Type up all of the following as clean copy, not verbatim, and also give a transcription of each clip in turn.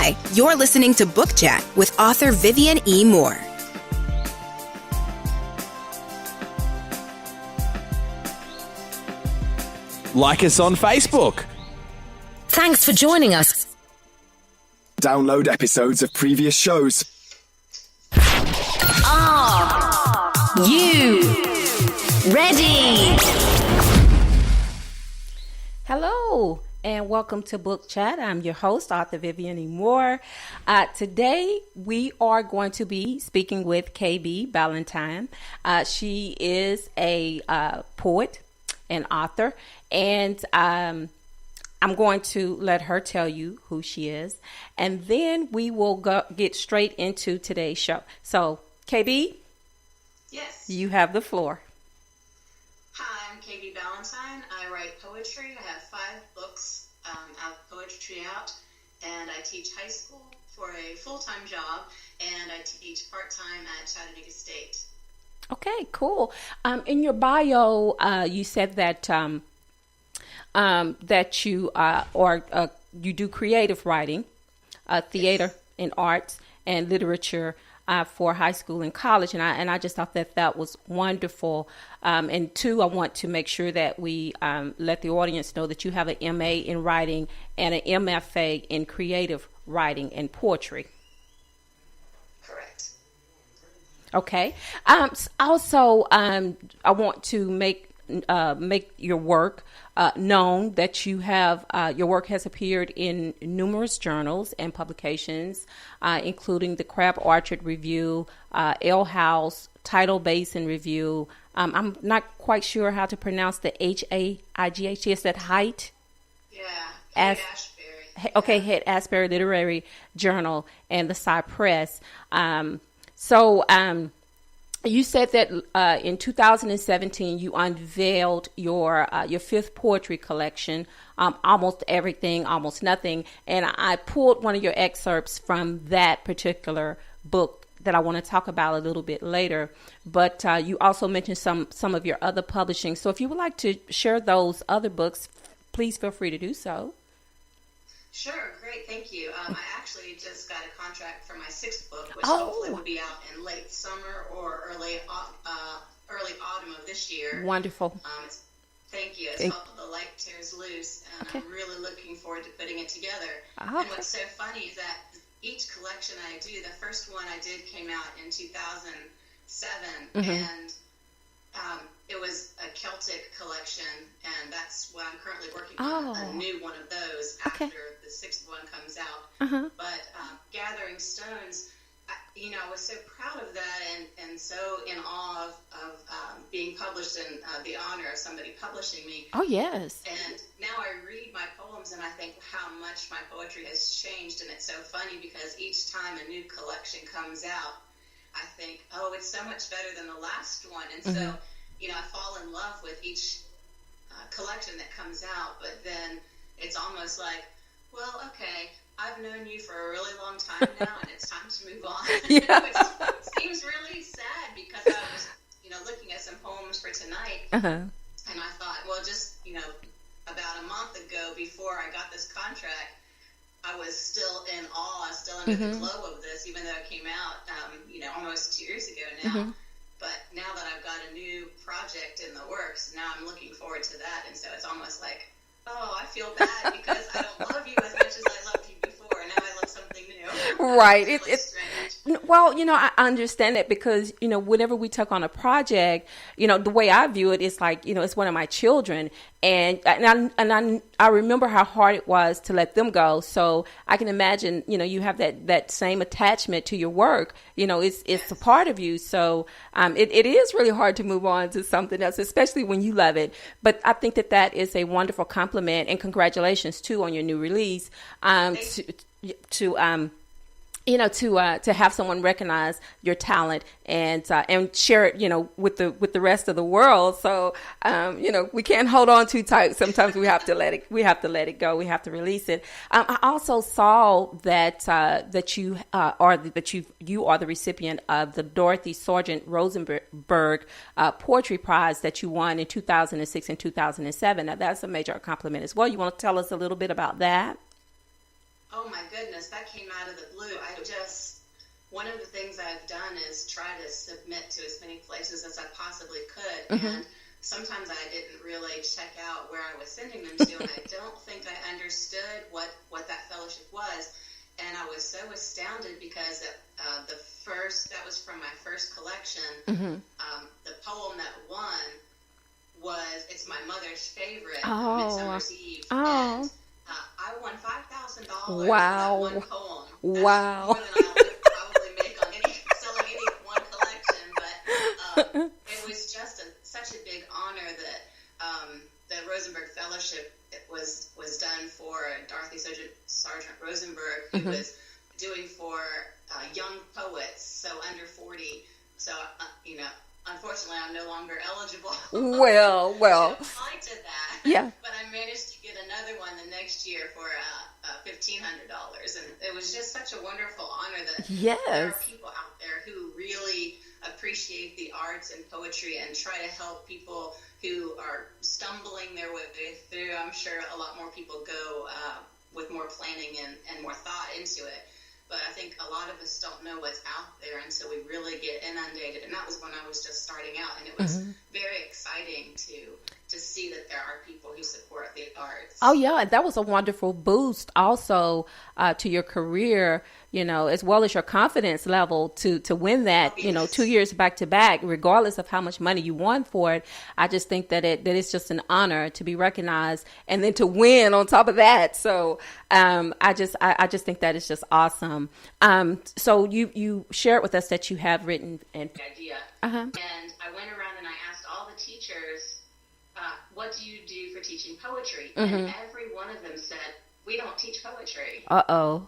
Hi, you're listening to Book Chat with author Vivian E. Moore. Like us on Facebook. Thanks for joining us. Download episodes of previous shows. Are you ready? Hello, and welcome to Book Chat. I'm your host, author Vivian E. Moore. Today, we are going to be speaking with KB Ballantyne. She is a poet and author, and I'm going to let her tell you who she is, and then we will get straight into today's show. So, KB? Yes. You have the floor. Hi, I'm KB Ballantyne. I write poetry. I have 5 books of poetry out, and I teach high school for a full-time job, and I teach part-time at Chattanooga State. Okay, cool. In your bio, you said that that you you do creative writing, theater Yes. and arts and literature for high school and college, and I just thought that was wonderful. And 2, I want to make sure that we let the audience know that you have an MA in writing and an MFA in creative writing and poetry. Correct. Okay. Also, I want to make your work known that you have your work has appeared in numerous journals and publications, including the Crab Orchard Review, Ale House, Tidal Basin Review. I'm not quite sure how to pronounce the Haigh. Is that Height? Yeah. Ashbury. Okay, Haight-Ashbury Literary Journal and the Cypress. So you said that in 2017 you unveiled your 5th poetry collection, Almost Everything, Almost Nothing, and I pulled one of your excerpts from that particular book that I want to talk about a little bit later. But you also mentioned some of your other publishing. So if you would like to share those other books, please feel free to do so. Sure, great, thank you. I actually just got a contract for my 6th book, which hopefully will be out in late summer or early autumn of this year. Wonderful. Thank you. It's called The Light Tears Loose, and I'm really looking forward to putting it together. Okay. And what's so funny is that each collection I do, the first one I did came out in 2007, and it was a Celtic collection, and that's what I'm currently working on, a new one of those after the 6th one comes out. But Gathering Stones, I was so proud of that and so in awe of being published and the honor of somebody publishing me. Oh, yes. And now I read my poems and I think how much my poetry has changed, and it's so funny because each time a new collection comes out, I think, oh, it's so much better than the last one. And so, I fall in love with each collection that comes out, but then it's almost like, well, okay, I've known you for a really long time now, and it's time to move on. Which seems really sad because I was, looking at some poems for tonight, and I thought, well, just, about a month ago before I got this contract, I was still in awe, still under the glow of this, even though it came out, almost 2 years ago now. But now that I've got a new project in the works, now I'm looking forward to that. And so it's almost like, oh, I feel bad because I don't love you as much as I loved you before. Now I love something new. Right. It's really strange. Well, I understand it because, whenever we took on a project, the way I view it is like, it's one of my children. And I remember how hard it was to let them go. So I can imagine, you have that same attachment to your work. It's a part of you. So it is really hard to move on to something else, especially when you love it. But I think that is a wonderful compliment, and congratulations too on your new release. To have someone recognize your talent and share it, with the rest of the world. So, we can't hold on too tight. Sometimes we have to let it go. We have to release it. I also saw that you are the recipient of the Dorothy Sargent Rosenberg Poetry Prize that you won in 2006 and 2007. Now, that's a major compliment as well. You want to tell us a little bit about that? Oh my goodness. goodness, that came out of the blue. One of the things I've done is try to submit to as many places as I possibly could. And sometimes I didn't really check out where I was sending them to, and I don't think I understood what that fellowship was. And I was so astounded because that was from my first collection. The poem that won it's my mother's favorite, Midsummer's Eve. And I won $5,000 Wow. for that one poem. Wow. More than I would probably make on selling any one collection, but it was just such a big honor that the Rosenberg Fellowship was done for Dorothy Sargent Rosenberg, who was doing for young poets, so under 40. So, unfortunately, I'm no longer eligible Well. to apply to that. Yeah. But I managed to get another one the next year for $1,500. And it was just such a wonderful honor that there are Yes. people out there who really appreciate the arts and poetry and try to help people who are stumbling their way through. I'm sure a lot more people go with more planning and more thought into it. But I think a lot of us don't know what's out there, and so we really get inundated. And that was when I was just starting out, and it was very exciting to see that there are people who support the arts. Oh, yeah. That was a wonderful boost also to your career, as well as your confidence level to win that, 2 years back to back, regardless of how much money you won for it. I just think that it's just an honor to be recognized and then to win on top of that. So I just think that is just awesome. So you shared with us that you have written and idea. Uh-huh. And I went around and I asked all the teachers, what do you do for teaching poetry? And every one of them said, we don't teach poetry. Uh-oh.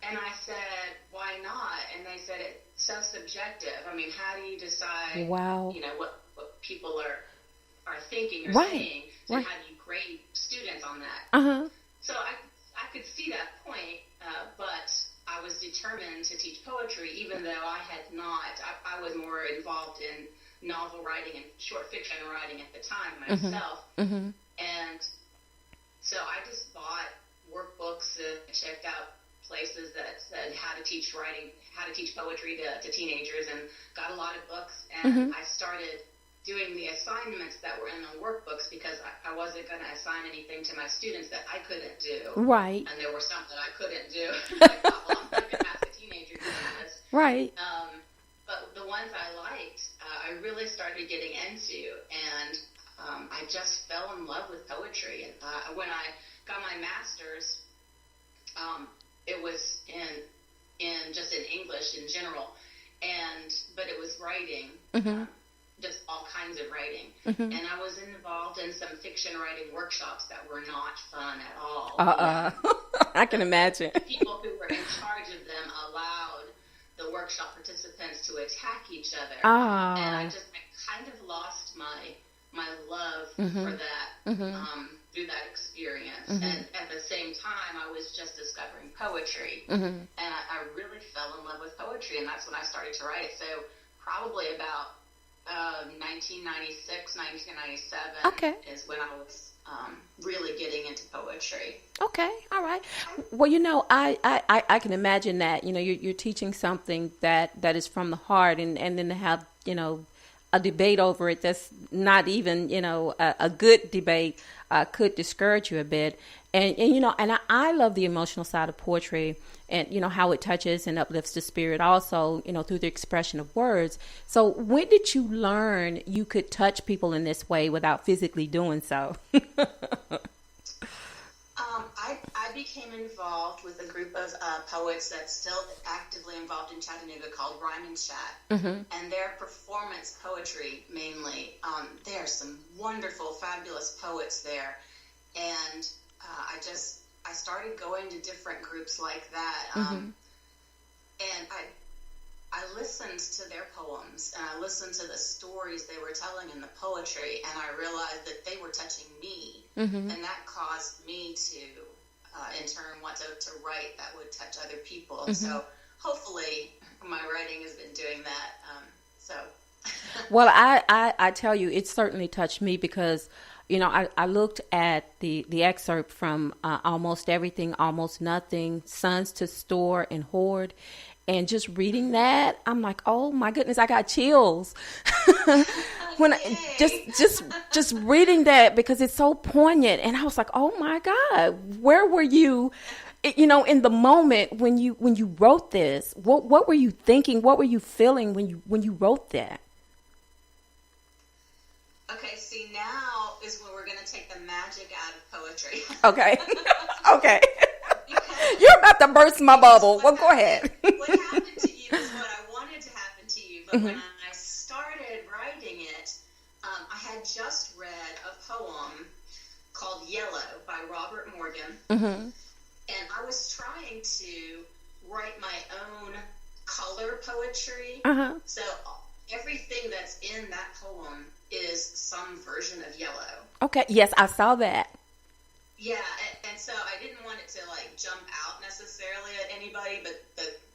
And I said, why not? And they said, it's so subjective. I mean, how do you decide, Wow. What people are thinking or Right. saying? And Right. how do you grade students on that? Uh-huh. So I could see that point, but I was determined to teach poetry, even though I had not. I was more involved in novel writing and short fiction writing at the time myself. And so I just bought workbooks and checked out places that said how to teach poetry to teenagers, and got a lot of books. And I started doing the assignments that were in the workbooks because I wasn't going to assign anything to my students that I couldn't do. Right. And there were some that I couldn't do. I thought, well, I'm not going to ask a teenager to do this. Right. But the ones I liked, I really started getting into, and I just fell in love with poetry. And when I got my master's, it was in English in general, but it was writing, just all kinds of writing. And I was involved in some fiction writing workshops that were not fun at all. I can imagine. People who were in charge of them allowed the workshop participants to attack each other. And I kind of lost my love for that through that experience. And at the same time, I was just discovering poetry. And I really fell in love with poetry, and that's when I started to write it. So probably about 1996, 1997 is when I was really getting into poetry. Okay, all right. Well, I can imagine that, you're teaching something that is from the heart, and then to have, a debate over it that's not even, a good debate could discourage you a bit. And I love the emotional side of poetry, and, how it touches and uplifts the spirit also, through the expression of words. So when did you learn you could touch people in this way without physically doing so? I became involved with a group of poets that's still actively involved in Chattanooga called Rhyme and Chat. And their performance poetry mainly. There are some wonderful, fabulous poets there. And I started going to different groups like that. And I listened to their poems, and I listened to the stories they were telling in the poetry, and I realized that they were touching me. And that caused me to, in turn, want to write that would touch other people. So hopefully my writing has been doing that. Well, I tell you, it certainly touched me because, I looked at the excerpt from Almost Everything, Almost Nothing, Sons to Store and Hoard. And just reading that, I'm like, oh my goodness, I got chills. When just reading that, because it's so poignant. And I was like, oh my God, where were you, in the moment when you wrote this? What were you thinking? What were you feeling when you wrote that? Okay, see, now is when we're going to take the magic out of poetry. Okay. Okay. You're about to burst my bubble. Well, go ahead. What happened to you is what I wanted to happen to you. But when I started writing it, I had just read a poem called Yellow by Robert Morgan. And I was trying to write my own color poetry. So everything that's in that poem is some version of yellow. Okay. Yes, I saw that. Yeah, and so I didn't want it to jump out necessarily at anybody, but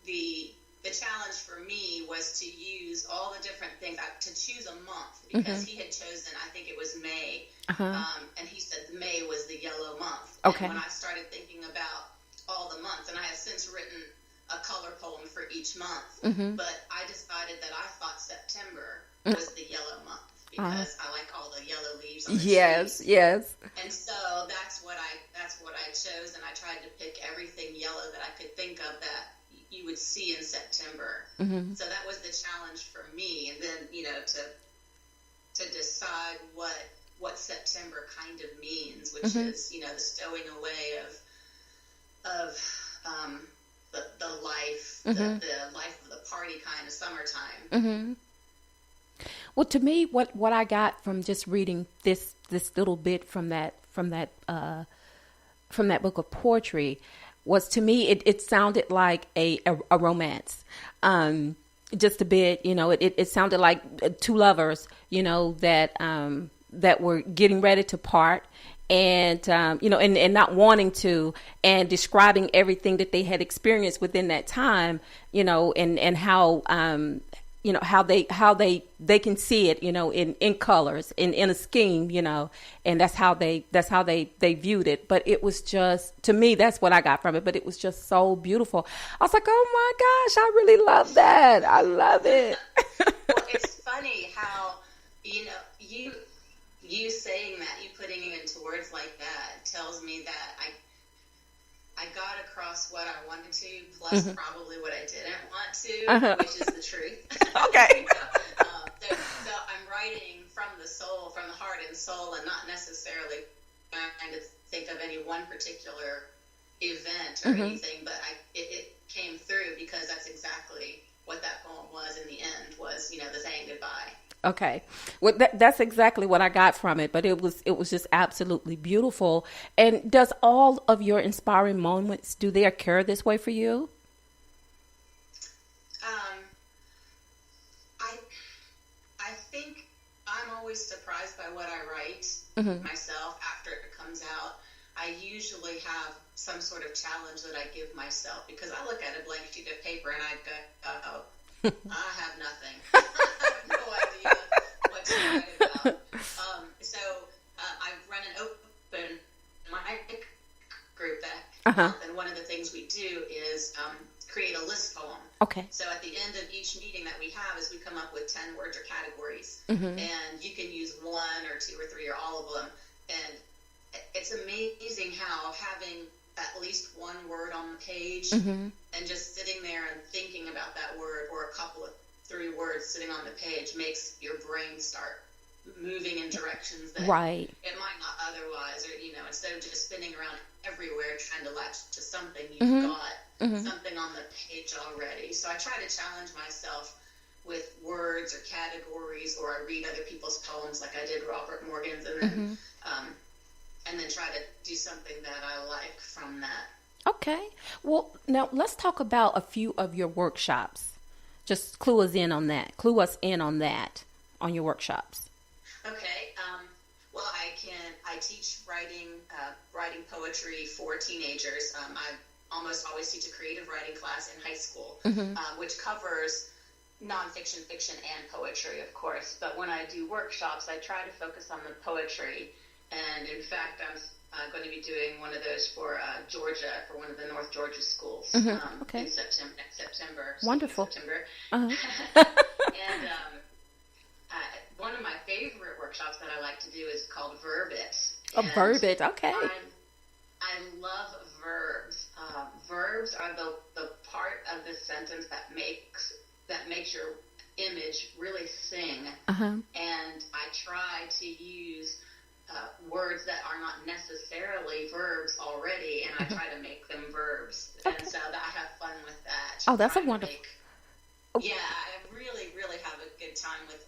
the challenge for me was to use all the different things, to choose a month, because he had chosen, I think it was May, and he said May was the yellow month. Okay. And when I started thinking about all the months, and I have since written a color poem for each month, but I decided that I thought September was the yellow month. Because I like all the yellow leaves on the trees. Yes. And so that's what I chose, and I tried to pick everything yellow that I could think of that you would see in September. So that was the challenge for me, and then to decide what September kind of means, which is the stowing away of the life, the life of the party kind of summertime. Well, to me, what I got from just reading this little bit from that book of poetry was, to me, it sounded like a romance, just a bit. It sounded like two lovers, that were getting ready to part, and and not wanting to, and describing everything that they had experienced within that time, and how how they can see it, in colors, in a scheme, and that's how they viewed it. But it was just, to me, that's what I got from it. But it was just so beautiful. I was like, oh my gosh, I really love that. I love it. Well, it's funny how, you saying that, you putting it into words like that, tells me that I got across what I wanted to, plus probably what I didn't want to, which is the truth. Okay. So I'm writing from the soul, from the heart and soul, and not necessarily trying to think of any one particular event or anything, but it came through, because that's exactly what that poem was in the end, was, the saying goodbye. Okay. Well, that's exactly what I got from it, but it was just absolutely beautiful. And does all of your inspiring moments, do they occur this way for you? I think I'm always surprised by what I write myself after it comes out. I usually have some sort of challenge that I give myself, because I look at a blank sheet of paper and I go, I have nothing. I have no idea what to write about. So I run an open mic group that month, and one of the things we do is create a list poem. Okay. So at the end of each meeting that we have, is we come up with 10 words or categories, and you can use one or two or three or all of them. And it's amazing how having at least one word on the page and just sitting there and thinking about that word, or a couple of 3 words sitting on the page, makes your brain start moving in directions that it might not otherwise, or instead of just spinning around everywhere trying to latch to something, you've got something on the page already. So I try to challenge myself with words or categories, or I read other people's poems like I did Robert Morgan's, and then try to do something that I like from that. Okay. Well, now let's talk about a few of your workshops. Just clue us in on that. On your workshops. Okay. Well, I teach writing poetry for teenagers. I almost always teach a creative writing class in high school, which covers nonfiction, fiction, and poetry, of course. But when I do workshops, I try to focus on the poetry. And in fact, I'm going to be doing one of those for Georgia, for one of the North Georgia schools Okay. in September. Wonderful. September. Uh-huh. And one of my favorite workshops that I like to do is called Verb It. Oh, Verb It. Okay. I love verbs. Verbs are the part of the sentence that makes your image really sing. Uh-huh. And I try to use words that are not necessarily verbs already, and I try to make them verbs. Okay. And so I have fun with that. Oh, that's a Trying to wonderful. Yeah, I really, really have a good time with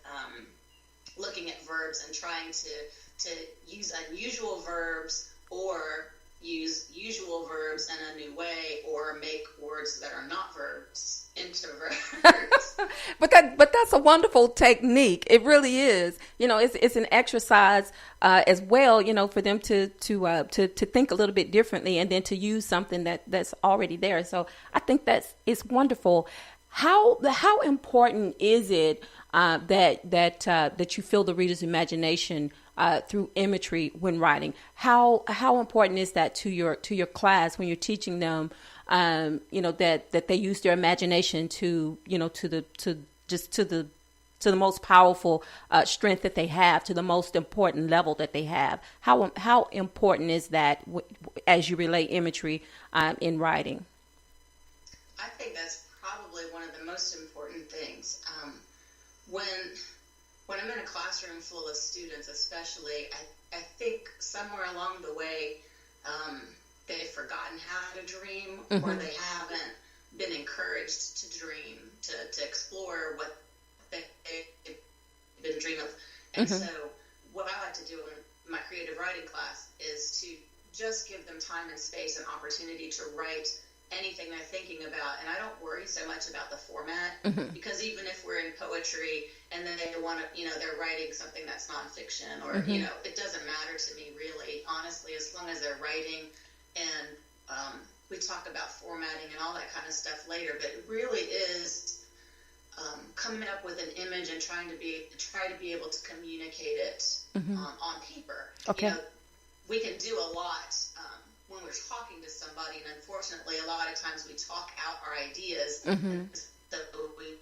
looking at verbs and trying to use unusual verbs or use usual verbs in a new way or make words that are not verbs into verbs. But that's a wonderful technique. It really is. It's an exercise as well. For them to think a little bit differently and then to use something that's already there. So I think it's wonderful. How important is it that you feel the reader's imagination through imagery when writing? How important is that to your class when you're teaching them? That they use their imagination to the most powerful strength that they have, to the most important level that they have. How important is that as you relay imagery in writing? I think that's probably one of the most important things. When I'm in a classroom full of students, especially, I think somewhere along the way, they've forgotten how to dream, or they haven't been encouraged to dream, to explore what they've been dreaming of. And so what I like to do in my creative writing class is to just give them time and space and opportunity to write anything they're thinking about. And I don't worry so much about the format, because even if we're in poetry and then they want to, they're writing something that's nonfiction or, it doesn't matter to me really, honestly, as long as they're writing. And we talk about formatting and all that kind of stuff later, but it really is coming up with an image and try to be able to communicate it on paper. Okay. We can do a lot when we're talking to somebody, and unfortunately, a lot of times we talk out our ideas, so we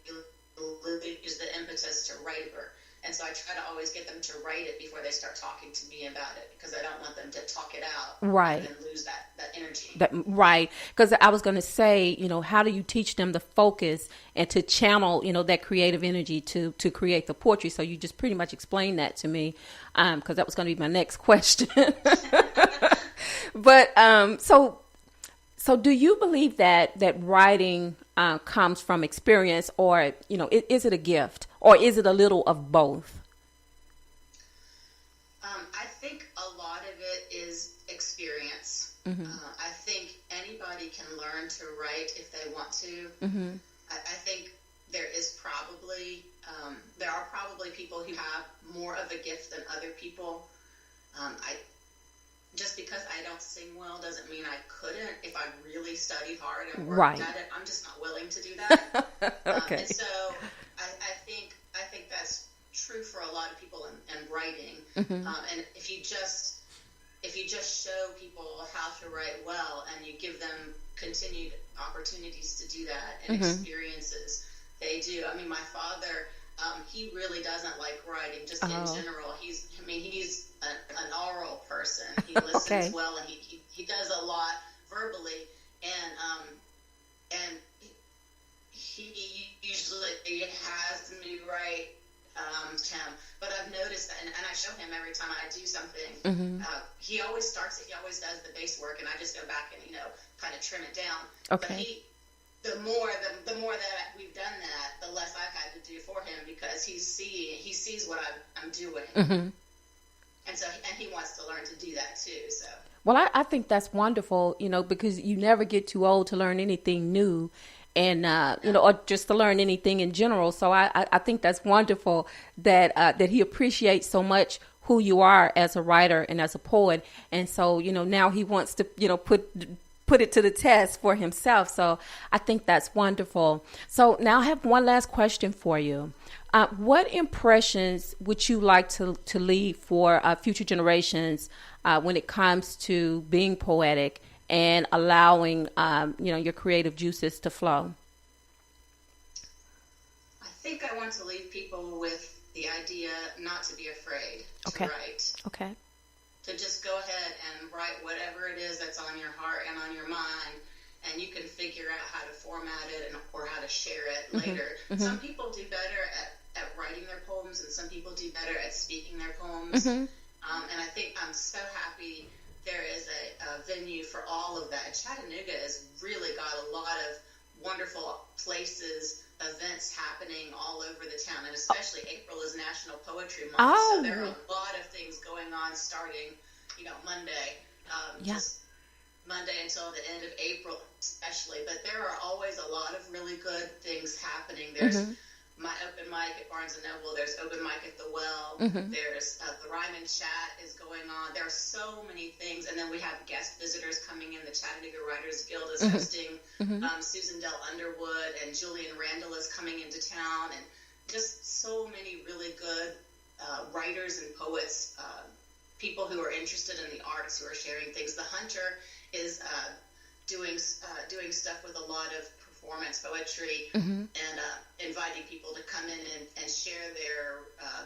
use the impetus to write it. And so I try to always get them to write it before they start talking to me about it, because I don't want them to talk it out right. and lose that energy. Right. Because I was going to say, how do you teach them to focus and to channel, that creative energy to create the poetry? So you just pretty much explained that to me, because that was going to be my next question. But so do you believe that writing comes from experience, or, is it a gift, or is it a little of both? I think a lot of it is experience. I think anybody can learn to write if they want to. I think there are probably people who have more of a gift than other people. Just because I don't sing well doesn't mean I couldn't if I really studied hard and worked at it. I'm just not willing to do that. Okay. And so I think that's true for a lot of people in writing. And if you just show people how to write well and you give them continued opportunities to do that and experiences, they do. I mean, my father, he really doesn't like writing just in general. He's an oral person. He listens well, and he does a lot verbally, and he usually has me write him. But I've noticed that, and I show him every time I do something. He always starts it. He always does the base work, and I just go back and kind of trim it down. Okay. But the more that we've done that, the less I've had to do for him, because he sees what I'm doing. And so, and he wants to learn to do that too. So. Well, I think that's wonderful, because you never get too old to learn anything new, and or just to learn anything in general. So I think that's wonderful that he appreciates so much who you are as a writer and as a poet, and so now he wants to put it to the test for himself. So I think that's wonderful. So now I have one last question for you. What impressions would you like to leave for future generations when it comes to being poetic and allowing your creative juices to flow? I think I want to leave people with the idea not to be afraid to write. Okay. To just go ahead and write whatever it is that's on your heart and on your mind, and you can figure out how to format it or how to share it later. Some people do better at writing their poems, and some people do better at speaking their poems. And I think I'm so happy there is a venue for all of that. Chattanooga has really got a lot of wonderful places, events happening all over the town, and especially April is National Poetry Month, so there are a lot of things going on starting, Monday, just Monday until the end of April especially, but there are always a lot of really good things happening. There's my open mic at Barnes & Noble, there's open mic at the Well, there's the Rhyme and Chat is going on. There are so many things, and then we have guest visitors coming in. The Chattanooga Writers Guild is hosting Susan Dell Underwood, and Julian Randall is coming into town, and just so many really good writers and poets, people who are interested in the arts, who are sharing things. The Hunter is doing stuff with a lot of performance poetry and inviting people to come in and share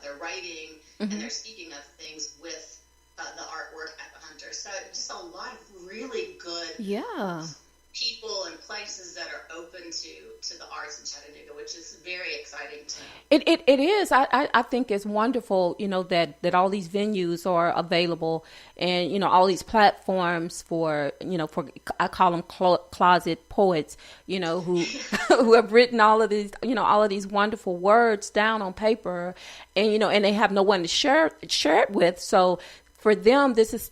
their writing and their speaking of things with the artwork at the Hunter. So just a lot of really good people and places that are open to the arts in Chattanooga, which is very exciting to me. It is. I think it's wonderful, that all these venues are available, and all these platforms for I call them closet poets, who who have written all of these wonderful words down on paper, and and they have no one to share it with. So for them, this is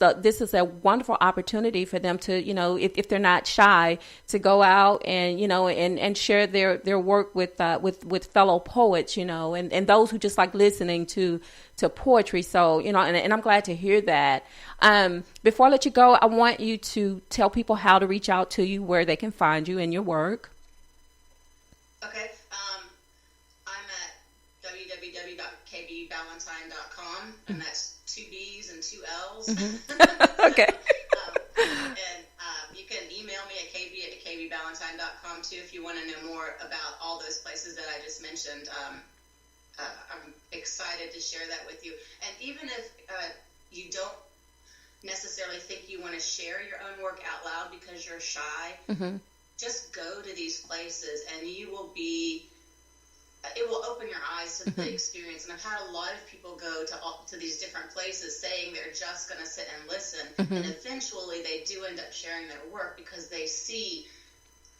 a wonderful opportunity for them to, if they're not shy, to go out and and share their work with fellow poets, and those who just like listening to poetry. So and I'm glad to hear that. Before I let you go, I want you to tell people how to reach out to you, where they can find you and your work. Okay. I'm at www.kbballantyne.com, and that's 2 B's and 2 L's. Okay. And you can email me at kb@kbballantyne.com too if you want to know more about all those places that I just mentioned. I'm excited to share that with you. And even if you don't necessarily think you want to share your own work out loud because you're shy, just go to these places and it will open your eyes to the experience. And I've had a lot of people go to these different places saying they're just going to sit and listen. And eventually they do end up sharing their work because they see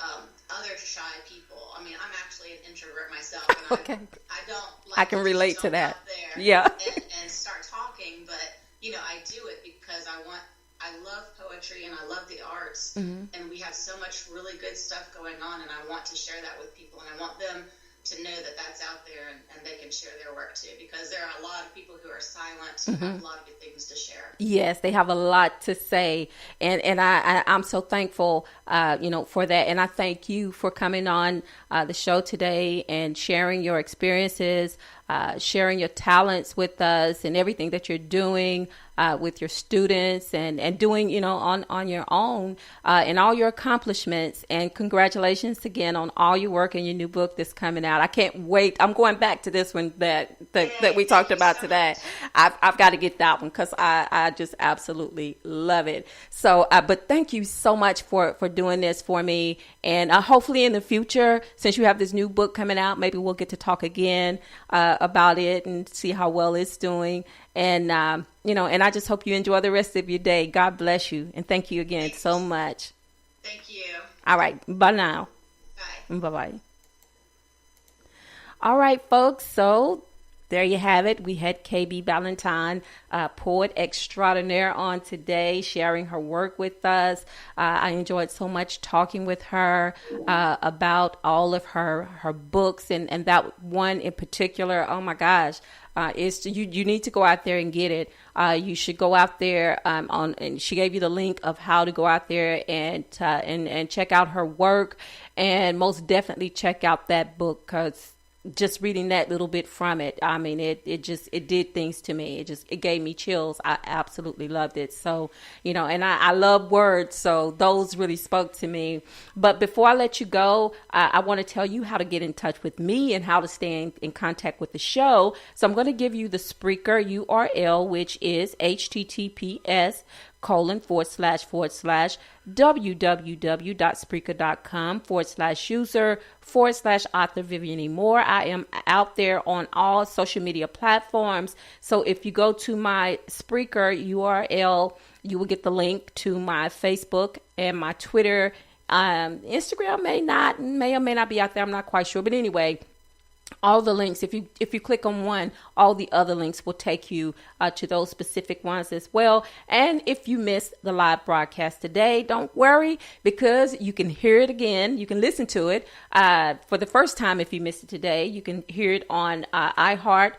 other shy people. I mean, I'm actually an introvert myself, and I don't like I can relate to that. Out there yeah. and start talking, but I do it because I love poetry and I love the arts, and we have so much really good stuff going on, and I want to share that with people, and I want them to know that that's out there and they can share their work too, because there are a lot of people who are silent who have a lot of good things to share. Yes, they have a lot to say, and I'm so thankful, for that, and I thank you for coming on the show today and sharing your experiences, sharing your talents with us, and everything that you're doing with your students and doing, on your own, and all your accomplishments. And congratulations again on all your work and your new book that's coming out. I can't wait. I'm going back to this one that we talked about today. I've got to get that one because I just absolutely love it. So, but thank you so much for doing this for me. And hopefully in the future, since you have this new book coming out, maybe we'll get to talk again about it and see how well it's doing. And, and I just hope you enjoy the rest of your day. God bless you. And thank you again so much. Thank you. All right. Bye now. Bye. Bye-bye. All right, folks. So there you have it. We had KB Ballantyne, poet extraordinaire, on today, sharing her work with us. I enjoyed so much talking with her about all of her books, and that one in particular. Oh my gosh. You need to go out there and get it. You should go out there and she gave you the link of how to go out there and check out her work, and most definitely check out that book, because just reading that little bit from it, I mean, it did things to me. It gave me chills. I absolutely loved it. So, and I love words. So those really spoke to me. But before I let you go, I want to tell you how to get in touch with me and how to stay in contact with the show. So I'm going to give you the Spreaker URL, which is https://www.spreaker.com/user/author Vivian E. Moore. I am out there on all social media platforms. So if you go to my Spreaker URL, you will get the link to my Facebook and my Twitter. Instagram may or may not be out there. I'm not quite sure. But anyway, all the links, if you click on one, all the other links will take you to those specific ones as well. And if you missed the live broadcast today, don't worry, because you can hear it again. You can listen to it for the first time. If you missed it today, you can hear it on iHeart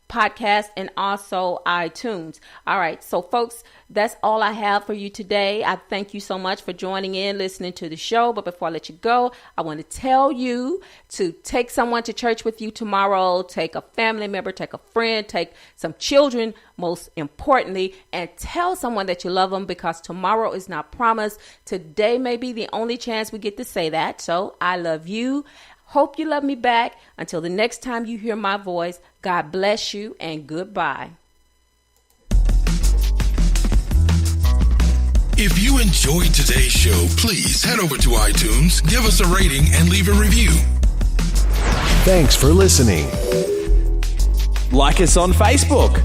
podcast and also iTunes. All right. So folks, that's all I have for you today. I thank you so much for joining in, listening to the show. But before I let you go, I want to tell you to take someone to church with you tomorrow. Take a family member, take a friend, take some children, most importantly, and tell someone that you love them, because tomorrow is not promised. Today may be the only chance we get to say that. So I love you. Hope you love me back. Until the next time you hear my voice, God bless you and goodbye. If you enjoyed today's show, please head over to iTunes, give us a rating, and leave a review. Thanks for listening. Like us on Facebook.